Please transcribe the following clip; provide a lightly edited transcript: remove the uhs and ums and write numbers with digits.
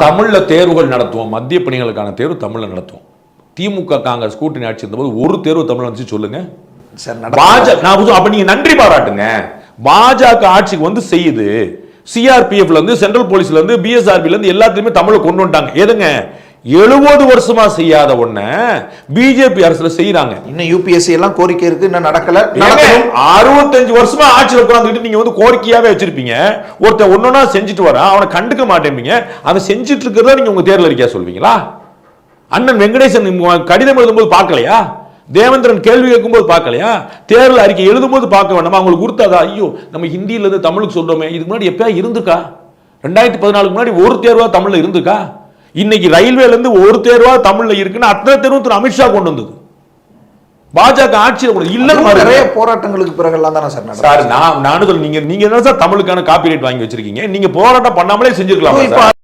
தமிழ்ல தேர்வுகள் நடத்துவோம், மத்திய பணிகளுக்கான தேர்வு தமிழ்ல நடத்துவோம். திமுக காங்கிரஸ் கூட்டணி ஆட்சி இருந்தபோது ஒரு தேர்வு தமிழ்ல வந்துச்சு சொல்லுங்க. அப்ப நீங்க நன்றி பாராட்டுங்க. பாஜக ஆட்சிக்கு வந்து செய்யுது, சிஆர்பிஎஃப்ல இருந்து, சென்ட்ரல் போலீஸ்ல இருந்து, பிஎஸ்ஆர்பில இருந்து எல்லாத்தையுமே தமிழை கொண்டு வந்துட்டாங்க. எதுங்க 70 வருஷமா செய்யாத ஒண்ண பிஜேபி அரசுல செய்யறாங்க. இன்னும் யூபிஎஸ்சி எல்லாம் கோரிக்கை இருக்கு, இன்னும் நடக்கல. 65 வருஷமா ஆட்சியில் உட்கார்ந்துட்டு நீங்க வந்து கோரிக்கையாவே வச்சிருப்பீங்க. ஒருத்தர் ஒன்னொன்னா செஞ்சுட்டு வர அவனை கண்டுக்க மாட்டேன்பீங்க. அவன் செஞ்சுட்டு இருக்கிறதா நீங்க உங்க தேர்தல் அறிக்கையா சொல்வீங்களா? அண்ணன் வெங்கடேசன் கடிதம் எழுதும்போது பார்க்கலையா? தேவேந்திரன் கேள்வி கேட்கும்போது பார்க்கலையா? தேர்தல் அறிக்கை எழுதும்போது பார்க்க வேண்டாமா? அவங்களுக்கு கொடுத்தாதா? ஐயோ நம்ம ஹிந்தியில இருந்து தமிழுக்கு சொல்றோமே, இதுக்கு முன்னாடி எப்பயா இருந்துக்கா? 2014 முன்னாடி ஒரு தேர்வா தமிழ்ல இருந்துக்கா? இன்னைக்கு ரயில்வேல இருந்து ஒரு தேர்வா தமிழ்ல இருக்குன்னு அத்தனை தேர்வு திரு அமித்ஷா கொண்டு வந்தது. பாஜக ஆட்சியில் இல்ல நிறைய போராட்டங்களுக்கு பிறகுலாம் தானே சார் நானும் நீங்க என்ன சார் தமிழுக்கான காப்பிரைட் வாங்கி வச்சிருக்கீங்க? நீங்க போராட்டம் பண்ணாமலே செஞ்சிருக்கலாம்.